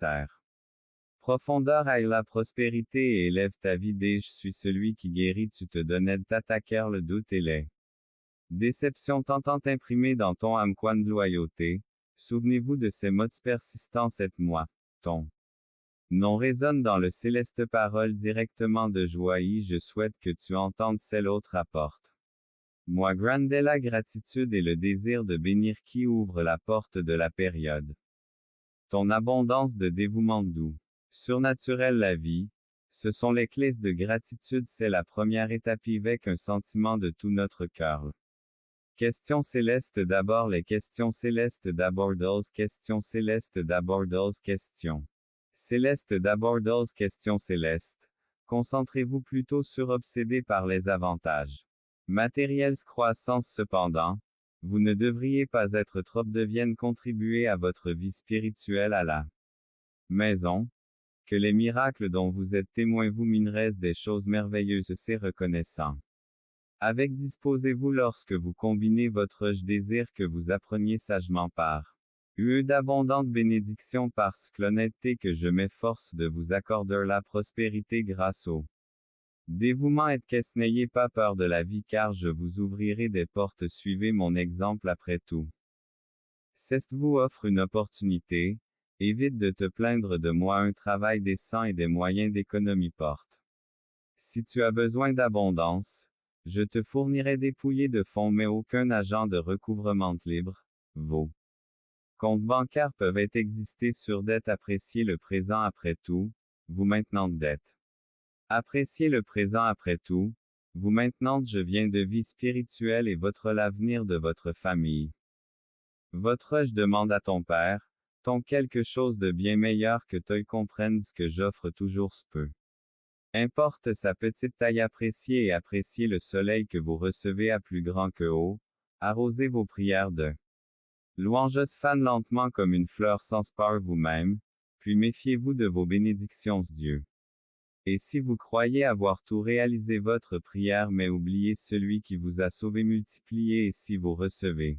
terre. Profondeur aille la prospérité et élève ta vie dès je suis celui qui guérit tu te donnais de t'attaquer le doute et les déceptions tentant imprimées dans ton âme coin de loyauté. Souvenez-vous de ces mots persistants cette moi, ton nom résonne dans le céleste parole directement de joie et je souhaite que tu entendes celle autre apporte. Moi grande est la gratitude et le désir de bénir qui ouvre la porte de la période. Ton abondance de dévouement doux. Surnaturel la vie, ce sont les clés de gratitude c'est la première étape avec un sentiment de tout notre cœur. Questions célestes d'abord les questions célestes d'abord questions célestes d'abord questions célestes d'abord questions célestes. Concentrez-vous plutôt sur obsédé par les avantages matériels croissance cependant, vous ne devriez pas être trop deviennent contribuer à votre vie spirituelle à la maison. Que les miracles dont vous êtes témoin vous minerait des choses merveilleuses c'est reconnaissant. Avec disposez-vous lorsque vous combinez votre je désire que vous appreniez sagement par d'abondantes bénédictions parce que l'honnêteté que je m'efforce de vous accorder la prospérité grâce au dévouement et qu'est-ce n'ayez pas peur de la vie car je vous ouvrirai des portes suivez mon exemple après tout. Ceste vous offre une opportunité. Évite de te plaindre de moi un travail décent et des moyens d'économie porte. Si tu as besoin d'abondance, je te fournirai dépouillé de fonds mais aucun agent de recouvrement libre, vos comptes bancaires peuvent exister sur dette appréciez le présent après tout, vous maintenant de dette. Appréciez le présent après tout, vous maintenant je viens de vie spirituelle et votre l'avenir de votre famille. Votre je demande à ton père, ton quelque chose de bien meilleur que toi comprenne ce que j'offre toujours ce peu. Importe sa petite taille appréciez et appréciez le soleil que vous recevez à plus grand que haut, arrosez vos prières de louanges fan lentement comme une fleur sans peur vous-même, puis méfiez-vous de vos bénédictions Dieu. Et si vous croyez avoir tout réalisé votre prière mais oubliez celui qui vous a sauvé multiplié et si vous recevez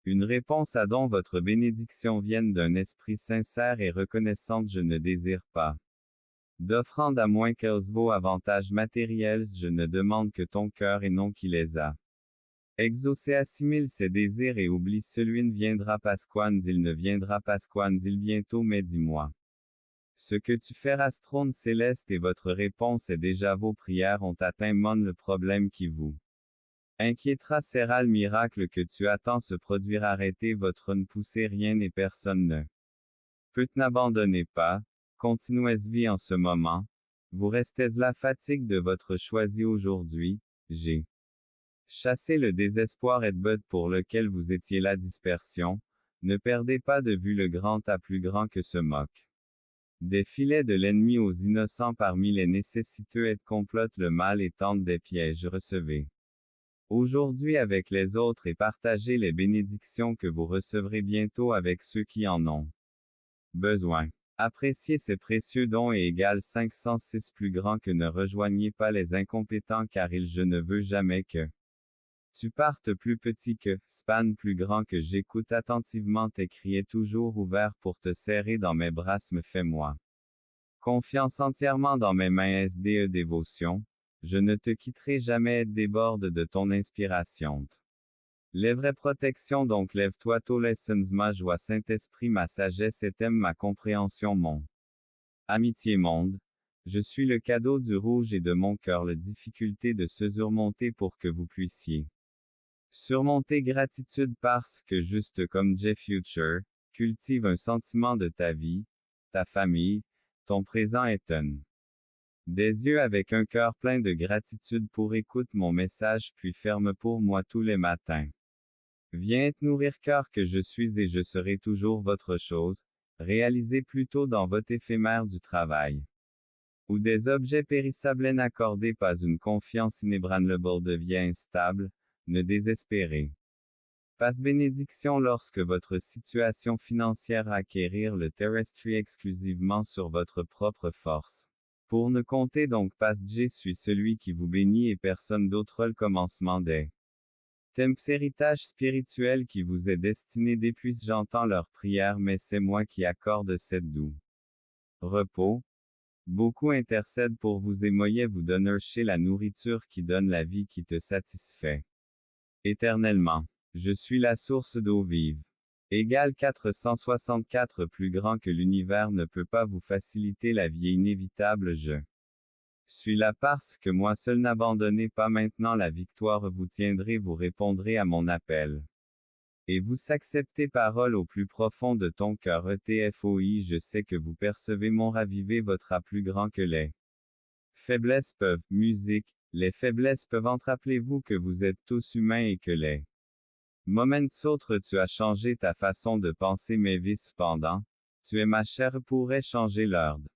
une réponse à dont votre bénédiction vienne d'un esprit sincère et reconnaissante je ne désire pas d'offrande à moins qu'elles vos avantages matériels je ne demande que ton cœur et non qui les a. Exaucé assimile ses désirs et oublie celui ne viendra pas quand il ne viendra pas quand il bientôt mais dis-moi. Ce que tu feras trône céleste et votre réponse est déjà vos prières ont atteint mon le problème qui vous inquiétera sera le miracle que tu attends se produire arrêtez votre ne poussez rien et personne ne peut n'abandonnez pas, continuez vie en ce moment, vous restez la fatigue de votre choisi aujourd'hui, j'ai chassé le désespoir et but pour lequel vous étiez la dispersion, ne perdez pas de vue le grand à plus grand que se moque. Des filets de l'ennemi aux innocents parmi les nécessiteux et complotent le mal et tentent des pièges recevez. Aujourd'hui avec les autres et partagez les bénédictions que vous recevrez bientôt avec ceux qui en ont besoin. Appréciez ces précieux dons et égale 506 plus grand que ne rejoignez pas les incompétents car je ne veux jamais que tu partes plus petit que, span plus grand que j'écoute attentivement tes cris toujours ouvert pour te serrer dans mes bras me fais-moi confiance entièrement dans mes mains SDE dévotion. Je ne te quitterai jamais et déborde de ton inspiration. Les vraies protections donc lève-toi tôt lessons ma joie Saint-Esprit ma sagesse et aime ma compréhension mon amitié monde. Je suis le cadeau du rouge et de mon cœur la difficulté de se surmonter pour que vous puissiez surmonter gratitude parce que juste comme J Future, cultive un sentiment de ta vie, ta famille, ton présent est un des yeux avec un cœur plein de gratitude pour écoute mon message puis ferme pour moi tous les matins. Viens te nourrir cœur que je suis et je serai toujours votre chose, réalisez plutôt dans votre éphémère du travail. Ou des objets périssables n'accordez pas une confiance inébranlable devient instable, ne désespérez passe bénédiction lorsque votre situation financière acquérir le terrestre exclusivement sur votre propre force. Pour ne compter donc pas je suis celui qui vous bénit et personne d'autre le commencement des temps héritage spirituel qui vous est destiné depuis j'entends leurs prières mais c'est moi qui accorde cette doux repos. Beaucoup intercèdent pour vous et Moïse vous donne chez la nourriture qui donne la vie qui te satisfait. Éternellement. Je suis la source d'eau vive. Égal 464 plus grand que l'univers ne peut pas vous faciliter la vie inévitable je suis là parce que moi seul n'abandonnez pas maintenant la victoire vous tiendrez vous répondrez à mon appel. Et vous s'acceptez parole au plus profond de ton cœur ETFOI je sais que vous percevez mon raviver votre à plus grand que les faiblesses peuvent, musique, les faiblesses peuvent rappelez-vous que vous êtes tous humains et que les moments autres tu as changé ta façon de penser mais cependant, tu es ma chair pourrait changer l'ordre.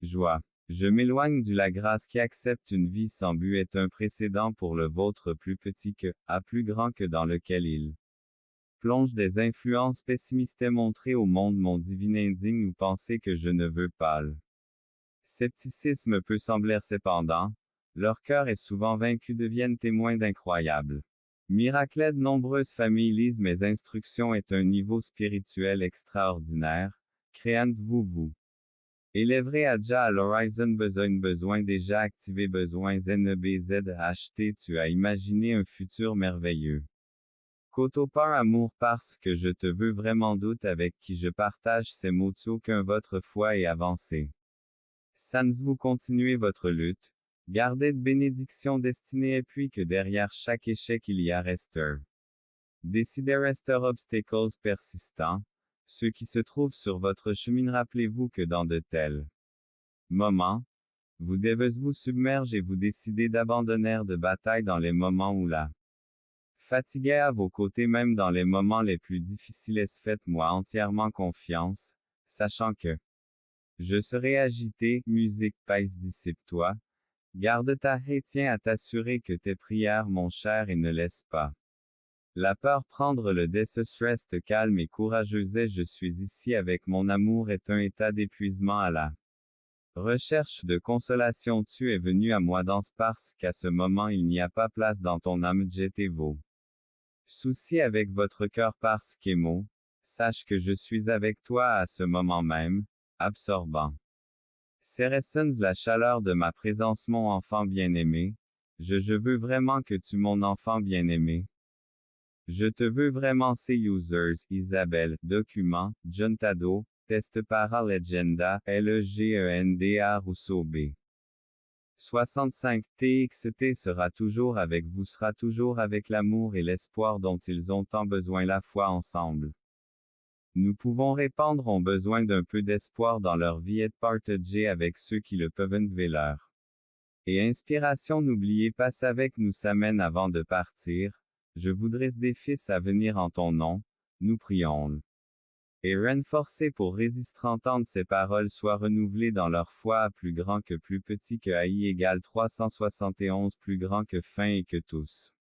Joie. Je m'éloigne de la grâce qui accepte une vie sans but est un précédent pour le vôtre plus petit que, à plus grand que dans lequel il plonge des influences pessimistes et montrer au monde mon divin indigne ou penser que je ne veux pas le scepticisme peut sembler cependant, leur cœur est souvent vaincu deviennent témoins d'incroyables miracles de nombreuses familles lisent mes instructions est un niveau spirituel extraordinaire, créant vous élèverez à déjà à l'horizon besoin déjà activé besoin NBZ acheté tu as imaginé un futur merveilleux. Koto par amour parce que je te veux vraiment doute avec qui je partage ces mots aucun votre foi est avancée. Sans vous continuez votre lutte, gardez de bénédictions destinées et puis que derrière chaque échec il y a resteur. Décidez rester obstacles persistants, ceux qui se trouvent sur votre chemin rappelez-vous que dans de tels moments, vous devez vous submerger et vous décidez d'abandonner de bataille dans les moments où la fatigué à vos côtés même dans les moments les plus difficiles faites-moi entièrement confiance, sachant que je serai agité, musique pèse dissipe-toi, garde ta et tiens à t'assurer que tes prières mon cher et ne laisse pas la peur prendre le dessus reste calme et courageuse et je suis ici avec mon amour est un état d'épuisement à la recherche de consolation tu es venu à moi dans ce parce qu'à ce moment il n'y a pas place dans ton âme j'étais vos souci avec votre cœur parce qu'émo, sache que je suis avec toi à ce moment même, absorbant. Ressens la chaleur de ma présence mon enfant bien-aimé, je veux vraiment que tu mon enfant bien-aimé. Je te veux vraiment ces users, Isabelle, document, John Tado, test para legenda, LEGENDA Rousseau B. 65 TXT sera toujours avec vous sera toujours avec l'amour et l'espoir dont ils ont tant besoin la foi ensemble. Nous pouvons répandre ont besoin d'un peu d'espoir dans leur vie et partager avec ceux qui le peuvent leur. Et inspiration n'oubliez pas avec nous s'amène avant de partir, je voudrais des fils à venir en ton nom, nous prions. Et renforcés pour résister entendre ces paroles soient renouvelées dans leur foi à plus grand que plus petit que AI égale 371 plus grand que fin et que tous.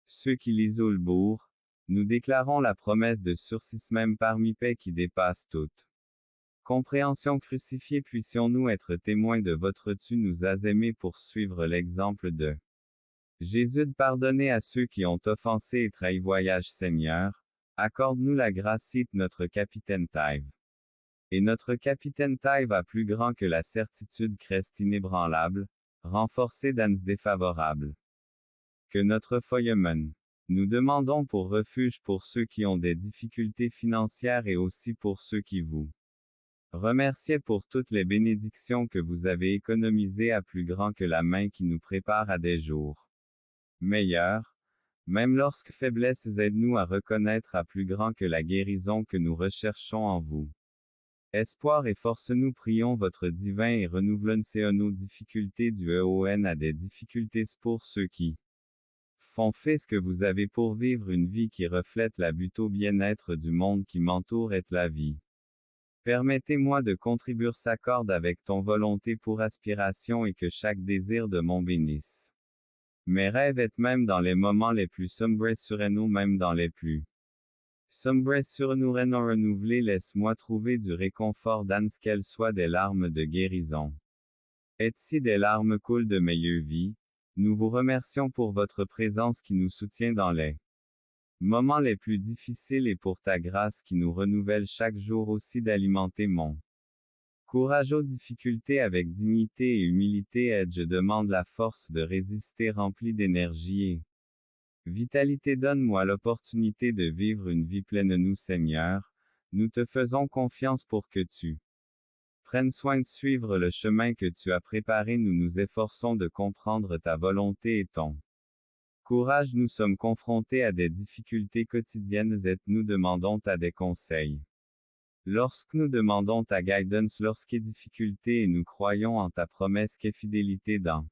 Ceux qui lisent le bourg, nous déclarons la promesse de sursis même parmi paix qui dépasse toute compréhension crucifiée puissions-nous être témoins de votre tu nous as aimés pour suivre l'exemple de Jésus de pardonner à ceux qui ont offensé et trahi voyage Seigneur. Accorde-nous la grâce notre capitaine Taïve. Et notre capitaine Taïve a plus grand que la certitude creste inébranlable, renforcée d'ans défavorables. Que notre Feuilleman. Nous demandons pour refuge pour ceux qui ont des difficultés financières et aussi pour ceux qui vous remerciez pour toutes les bénédictions que vous avez économisées à plus grand que la main qui nous prépare à des jours meilleurs. Même lorsque faiblesse aide-nous à reconnaître à plus grand que la guérison que nous recherchons en vous. Espoir et force nous prions votre divin et renouvelons nos difficultés du EON à des difficultés pour ceux qui font fait ce que vous avez pour vivre une vie qui reflète la but au bien-être du monde qui m'entoure et la vie. Permettez-moi de contribuer s'accorde avec ton volonté pour aspiration et que chaque désir de mon bénisse. Mes rêves et même dans les moments les plus sombres sur nous même dans les plus sombres sur nous renouvelés laisse-moi trouver du réconfort dans ce qu'elles soient des larmes de guérison. Et si des larmes coulent de meilleure vie, nous vous remercions pour votre présence qui nous soutient dans les moments les plus difficiles et pour ta grâce qui nous renouvelle chaque jour aussi d'alimenter mon Courage aux difficultés avec dignité et humilité aide. Je demande la force de résister remplie d'énergie et vitalité. Donne-moi l'opportunité de vivre une vie pleine. Nous Seigneur, nous te faisons confiance pour que tu prennes soin de suivre le chemin que tu as préparé. Nous nous efforçons de comprendre ta volonté et ton courage. Nous sommes confrontés à des difficultés quotidiennes et nous demandons des conseils. Lorsque nous demandons ta guidance lorsqu'il y a difficulté et nous croyons en ta promesse qu'est fidélité dans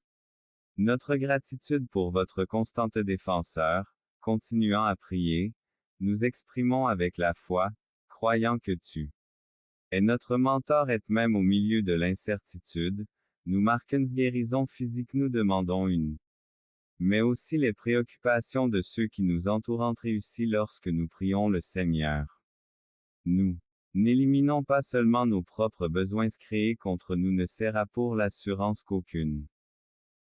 notre gratitude pour votre constante défenseur, continuant à prier, nous exprimons avec la foi, croyant que tu es notre mentor et même au milieu de l'incertitude, nous marquons une guérison physique. Nous demandons une, mais aussi les préoccupations de ceux qui nous entourent réussissent lorsque nous prions le Seigneur. Nous n'éliminons pas seulement nos propres besoins créés contre nous ne sera pour l'assurance qu'aucune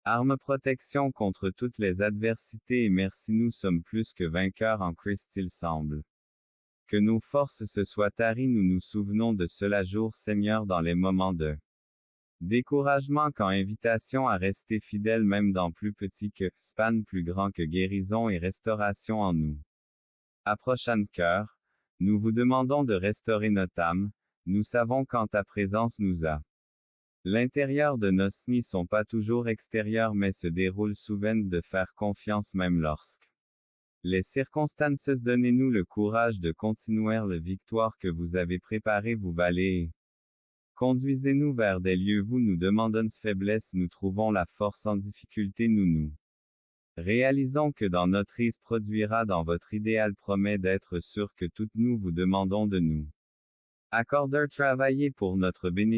arme protection contre toutes les adversités et merci nous sommes plus que vainqueurs en Christ. Il semble que nos forces se soient taries. Nous nous souvenons de cela jour Seigneur dans les moments de découragement quand invitation à rester fidèle même dans plus petit que span plus grand que guérison et restauration en nous. Approchant de cœur, nous vous demandons de restaurer notre âme, nous savons qu'en ta présence nous a. L'intérieur de nos nids sont pas toujours extérieurs mais se déroulent souvent de faire confiance même lorsque les circonstances. Donnez-nous le courage de continuer la victoire que vous avez préparée. Vous valez et conduisez-nous vers des lieux où nous demandons faiblesse. Nous trouvons la force en difficulté. Nous réalisons que dans notre risque produira dans votre idéal promet d'être sûr que toutes nous vous demandons de nous accorder travailler pour notre bénéfice.